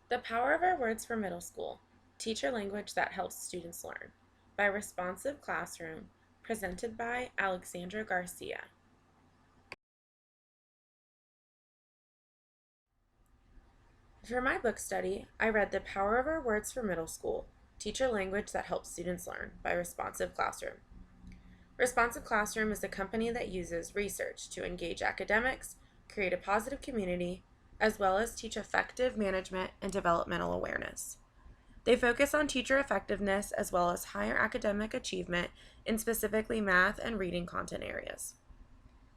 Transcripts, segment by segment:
The Power of Our Words for Middle School, Teacher Language That Helps Students Learn, by Responsive Classroom, presented by Alexandra Garcia. For my book study, I read The Power of Our Words for Middle School, Teacher Language That Helps Students Learn, by Responsive Classroom. Responsive Classroom is a company that uses research to engage academics, create a positive community, as well as teach effective management and developmental awareness. They focus on teacher effectiveness as well as higher academic achievement in specifically math and reading content areas.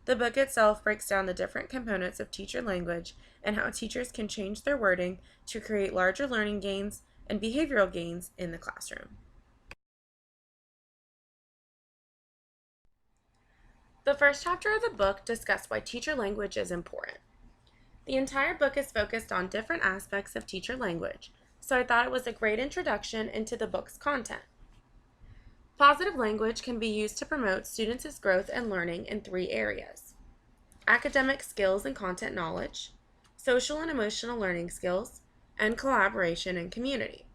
The book itself breaks down the different components of teacher language and how teachers can change their wording to create larger learning gains and behavioral gains in the classroom. The first chapter of the book discusses why teacher language is important. The entire book is focused on different aspects of teacher language, so I thought it was a great introduction into the book's content. Positive language can be used to promote students' growth and learning in 3 areas: academic skills and content knowledge, social and emotional learning skills, and collaboration and community.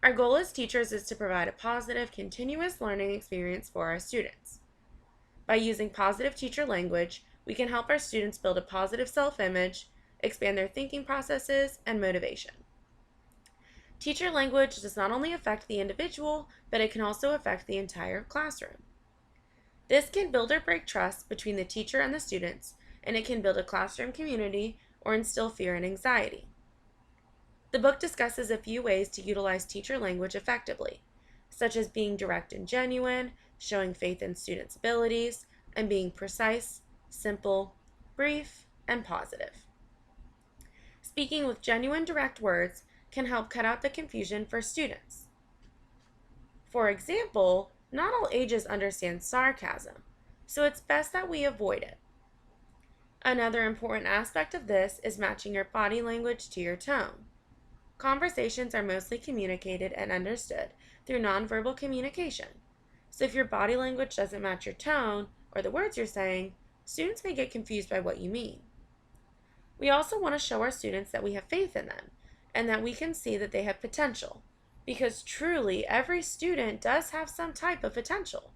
Our goal as teachers is to provide a positive, continuous learning experience for our students. By using positive teacher language, we can help our students build a positive self-image, expand their thinking processes, and motivation. Teacher language does not only affect the individual, but it can also affect the entire classroom. This can build or break trust between the teacher and the students, and it can build a classroom community or instill fear and anxiety. The book discusses a few ways to utilize teacher language effectively, such as being direct and genuine, showing faith in students' abilities, and being precise, simple, brief, and positive. Speaking with genuine direct words can help cut out the confusion for students. For example, not all ages understand sarcasm, so it's best that we avoid it. Another important aspect of this is matching your body language to your tone. Conversations are mostly communicated and understood through nonverbal communication, so if your body language doesn't match your tone or the words you're saying, students may get confused by what you mean. We also want to show our students that we have faith in them and that we can see that they have potential, because truly every student does have some type of potential.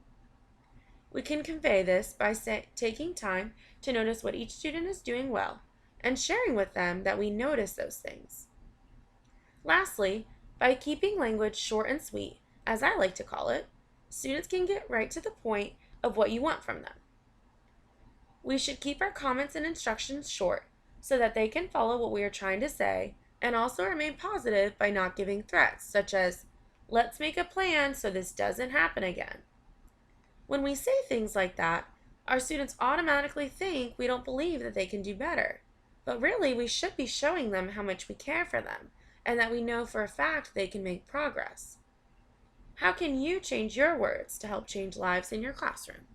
We can convey this by taking time to notice what each student is doing well and sharing with them that we notice those things. Lastly, by keeping language short and sweet, as I like to call it, students can get right to the point of what you want from them. We should keep our comments and instructions short so that they can follow what we are trying to say, and also remain positive by not giving threats, such as, "Let's make a plan so this doesn't happen again." When we say things like that, our students automatically think we don't believe that they can do better. But really, we should be showing them how much we care for them and that we know for a fact they can make progress. How can you change your words to help change lives in your classroom?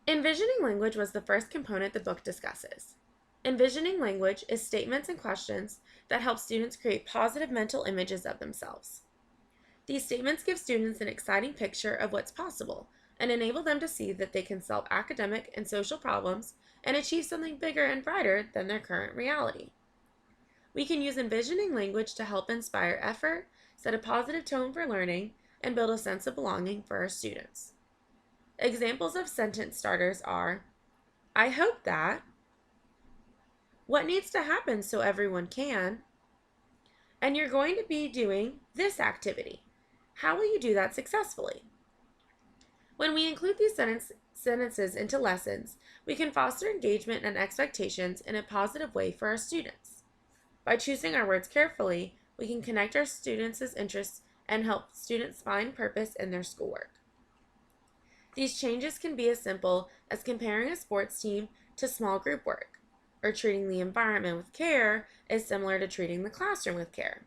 Envisioning language was the first component the book discusses. Envisioning language is statements and questions that help students create positive mental images of themselves. These statements give students an exciting picture of what's possible and enable them to see that they can solve academic and social problems and achieve something bigger and brighter than their current reality. We can use envisioning language to help inspire effort, set a positive tone for learning, and build a sense of belonging for our students. Examples of sentence starters are, "I hope that," "What needs to happen so everyone can," and "You're going to be doing this activity. How will you do that successfully?" When we include these sentences into lessons, we can foster engagement and expectations in a positive way for our students. By choosing our words carefully, we can connect our students' interests and help students find purpose in their schoolwork. These changes can be as simple as comparing a sports team to small group work, or treating the environment with care is similar to treating the classroom with care.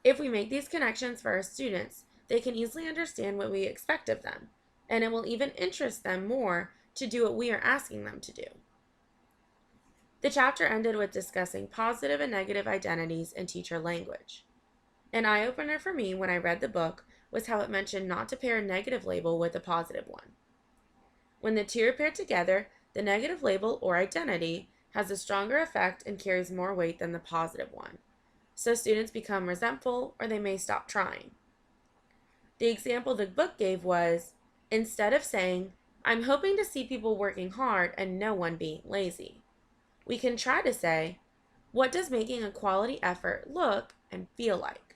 If we make these connections for our students, they can easily understand what we expect of them, and it will even interest them more to do what we are asking them to do. The chapter ended with discussing positive and negative identities in teacher language. An eye-opener for me when I read the book was how it mentioned not to pair a negative label with a positive one. When the two are paired together, The negative label or identity has a stronger effect and carries more weight than the positive one. So students become resentful or they may stop trying. The example the book gave was, instead of saying, "I'm hoping to see people working hard and no one being lazy," we can try to say, "What does making a quality effort look and feel like?"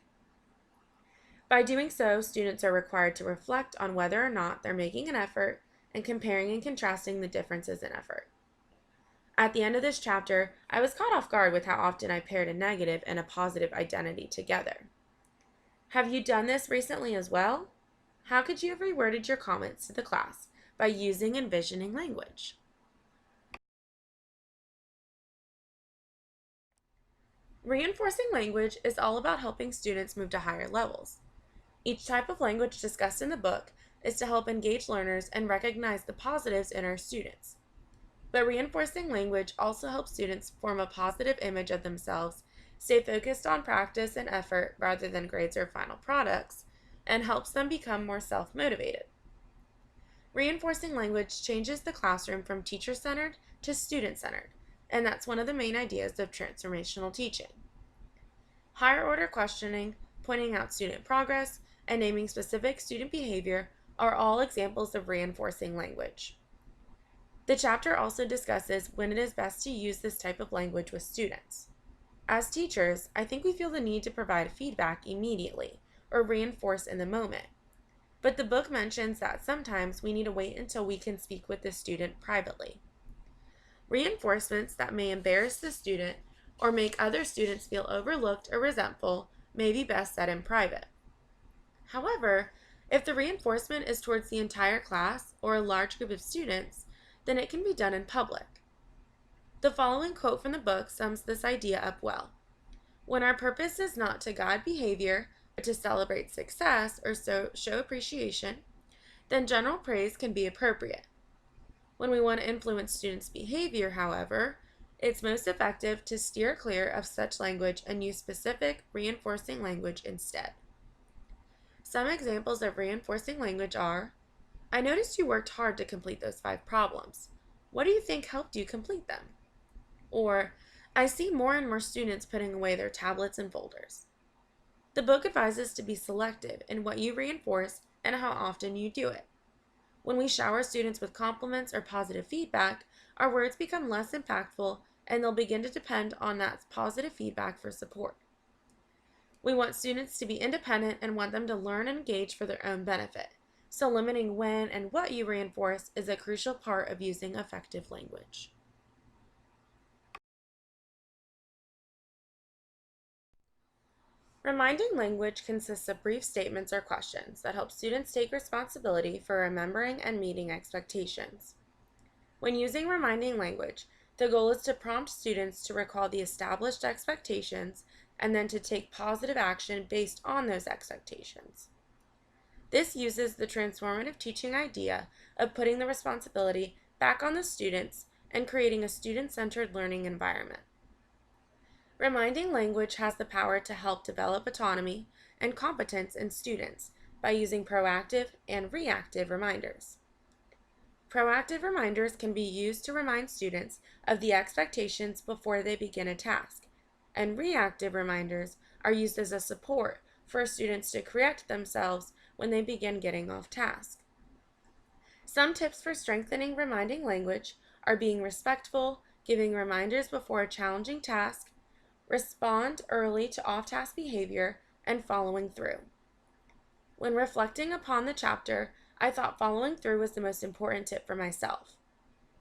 By doing so, students are required to reflect on whether or not they're making an effort and comparing and contrasting the differences in effort. At the end of this chapter, I was caught off guard with how often I paired a negative and a positive identity together. Have you done this recently as well? How could you have reworded your comments to the class by using envisioning language? Reinforcing language is all about helping students move to higher levels. Each type of language discussed in the book is to help engage learners and recognize the positives in our students. But reinforcing language also helps students form a positive image of themselves, stay focused on practice and effort rather than grades or final products, and helps them become more self-motivated. Reinforcing language changes the classroom from teacher-centered to student-centered, and that's one of the main ideas of transformational teaching. Higher order questioning, pointing out student progress, and naming specific student behavior are all examples of reinforcing language. The chapter also discusses when it is best to use this type of language with students. As teachers, I think we feel the need to provide feedback immediately or reinforce in the moment. But the book mentions that sometimes we need to wait until we can speak with the student privately. Reinforcements that may embarrass the student or make other students feel overlooked or resentful may be best said in private. However, if the reinforcement is towards the entire class or a large group of students, then it can be done in public. The following quote from the book sums this idea up well. When our purpose is not to guide behavior, but to celebrate success or show appreciation, then general praise can be appropriate. When we want to influence students' behavior, however, it's most effective to steer clear of such language and use specific reinforcing language instead. Some examples of reinforcing language are, "I noticed you worked hard to complete those 5 problems. What do you think helped you complete them?" Or, "I see more and more students putting away their tablets and folders." The book advises to be selective in what you reinforce and how often you do it. When we shower students with compliments or positive feedback, our words become less impactful and they'll begin to depend on that positive feedback for support. We want students to be independent and want them to learn and engage for their own benefit. So limiting when and what you reinforce is a crucial part of using effective language. Reminding language consists of brief statements or questions that help students take responsibility for remembering and meeting expectations. When using reminding language, the goal is to prompt students to recall the established expectations and then to take positive action based on those expectations. This uses the transformative teaching idea of putting the responsibility back on the students and creating a student-centered learning environment. Reminding language has the power to help develop autonomy and competence in students by using proactive and reactive reminders. Proactive reminders can be used to remind students of the expectations before they begin a task, and reactive reminders are used as a support for students to correct themselves when they begin getting off task. Some tips for strengthening reminding language are being respectful, giving reminders before a challenging task, respond early to off-task behavior, and following through. When reflecting upon the chapter, I thought following through was the most important tip for myself.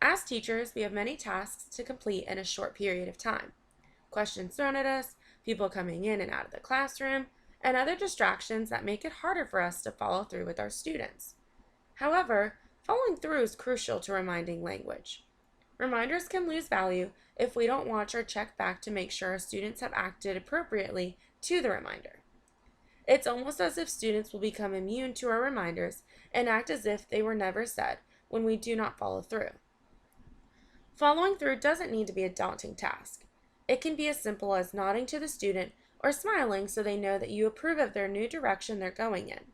As teachers, we have many tasks to complete in a short period of time. Questions thrown at us, people coming in and out of the classroom, and other distractions that make it harder for us to follow through with our students. However, following through is crucial to reminding language. Reminders can lose value if we don't watch or check back to make sure our students have acted appropriately to the reminder. It's almost as if students will become immune to our reminders and act as if they were never said when we do not follow through. Following through doesn't need to be a daunting task. It can be as simple as nodding to the student or smiling so they know that you approve of their new direction they're going in.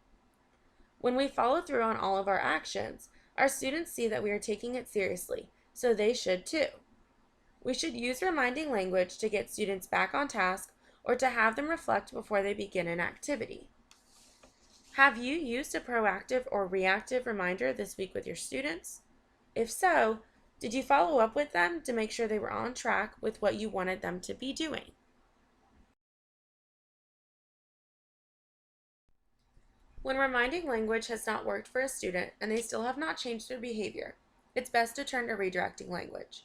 When we follow through on all of our actions, our students see that we are taking it seriously so they should too. We should use reminding language to get students back on task or to have them reflect before they begin an activity. Have you used a proactive or reactive reminder this week with your students? If so, did you follow up with them to make sure they were on track with what you wanted them to be doing? When reminding language has not worked for a student and they still have not changed their behavior, it's best to turn to redirecting language.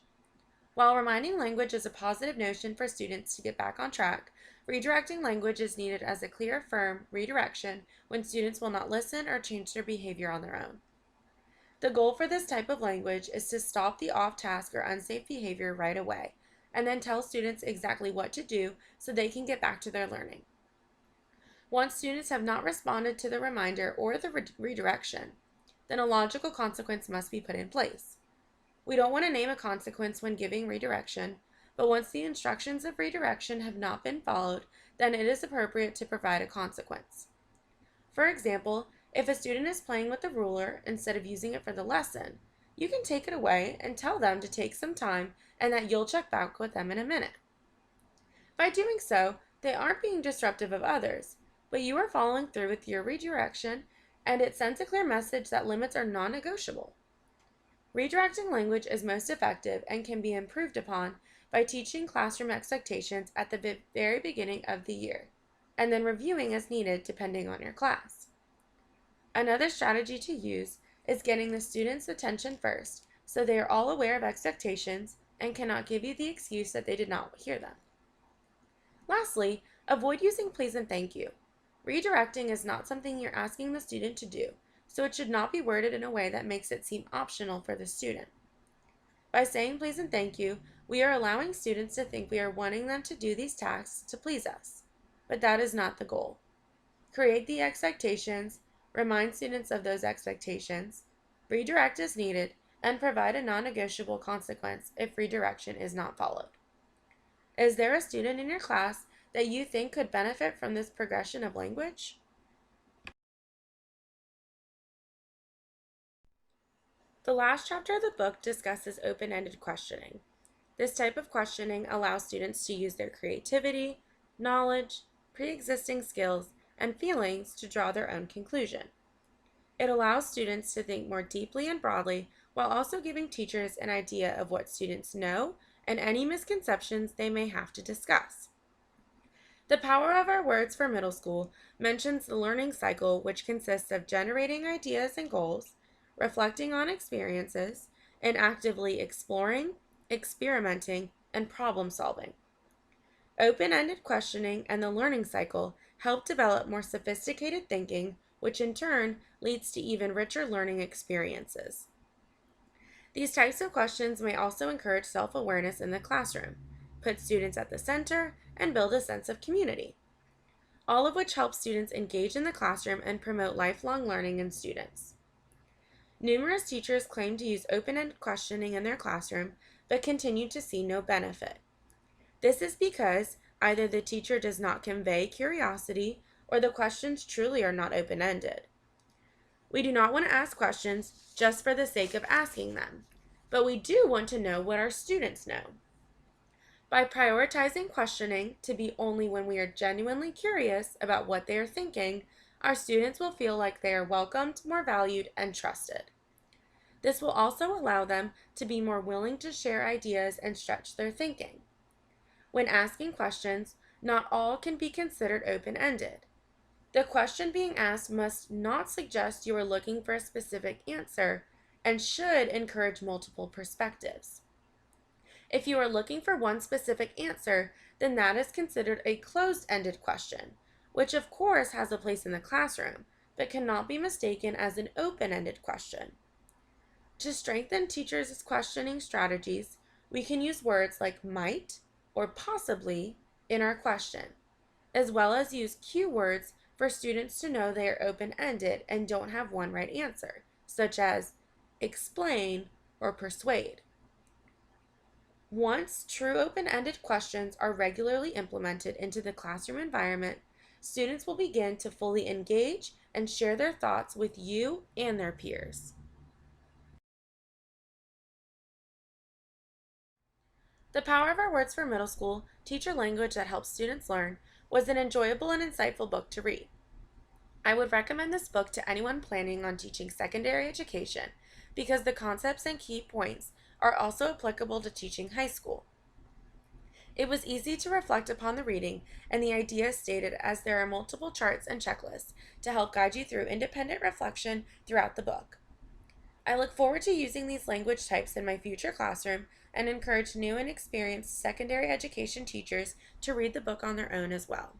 While reminding language is a positive notion for students to get back on track, redirecting language is needed as a clear, firm redirection when students will not listen or change their behavior on their own. The goal for this type of language is to stop the off-task or unsafe behavior right away, and then tell students exactly what to do so they can get back to their learning. Once students have not responded to the reminder or the redirection, then a logical consequence must be put in place. We don't want to name a consequence when giving redirection, but once the instructions of redirection have not been followed, then it is appropriate to provide a consequence. For example, if a student is playing with the ruler instead of using it for the lesson, you can take it away and tell them to take some time and that you'll check back with them in a minute. By doing so, they aren't being disruptive of others, but you are following through with your redirection, and it sends a clear message that limits are non-negotiable. Redirecting language is most effective and can be improved upon by teaching classroom expectations at the very beginning of the year, and then reviewing as needed depending on your class. Another strategy to use is getting the students' attention first, so they are all aware of expectations and cannot give you the excuse that they did not hear them. Lastly, avoid using please and thank you. Redirecting is not something you're asking the student to do, so it should not be worded in a way that makes it seem optional for the student. By saying please and thank you, we are allowing students to think we are wanting them to do these tasks to please us, but that is not the goal. Create the expectations, remind students of those expectations, redirect as needed, and provide a non-negotiable consequence if redirection is not followed. Is there a student in your class that you think could benefit from this progression of language? The last chapter of the book discusses open-ended questioning. This type of questioning allows students to use their creativity, knowledge, pre-existing skills, and feelings to draw their own conclusion. It allows students to think more deeply and broadly while also giving teachers an idea of what students know and any misconceptions they may have to discuss. The Power of Our Words for middle school mentions the learning cycle, which consists of generating ideas and goals, reflecting on experiences, and actively exploring, experimenting, and problem solving. Open-ended questioning and the learning cycle help develop more sophisticated thinking, which in turn leads to even richer learning experiences. These types of questions may also encourage self-awareness in the classroom, put students at the center, and build a sense of community, all of which helps students engage in the classroom and promote lifelong learning in students. Numerous teachers claim to use open-ended questioning in their classroom, but continue to see no benefit. This is because either the teacher does not convey curiosity or the questions truly are not open-ended. We do not want to ask questions just for the sake of asking them, but we do want to know what our students know. By prioritizing questioning to be only when we are genuinely curious about what they are thinking, our students will feel like they are welcomed, more valued, and trusted. This will also allow them to be more willing to share ideas and stretch their thinking. When asking questions, not all can be considered open-ended. The question being asked must not suggest you are looking for a specific answer and should encourage multiple perspectives. If you are looking for one specific answer, then that is considered a closed-ended question, which of course has a place in the classroom, but cannot be mistaken as an open-ended question. To strengthen teachers' questioning strategies, we can use words like might or possibly in our question, as well as use cue words for students to know they are open-ended and don't have one right answer, such as explain or persuade. Once true open-ended questions are regularly implemented into the classroom environment, students will begin to fully engage and share their thoughts with you and their peers. The Power of Our Words for Middle School, Teach Your Language That Helps Students Learn, was an enjoyable and insightful book to read. I would recommend this book to anyone planning on teaching secondary education because the concepts and key points are also applicable to teaching high school. It was easy to reflect upon the reading and the ideas stated, as there are multiple charts and checklists to help guide you through independent reflection throughout the book. I look forward to using these language types in my future classroom and encourage new and experienced secondary education teachers to read the book on their own as well.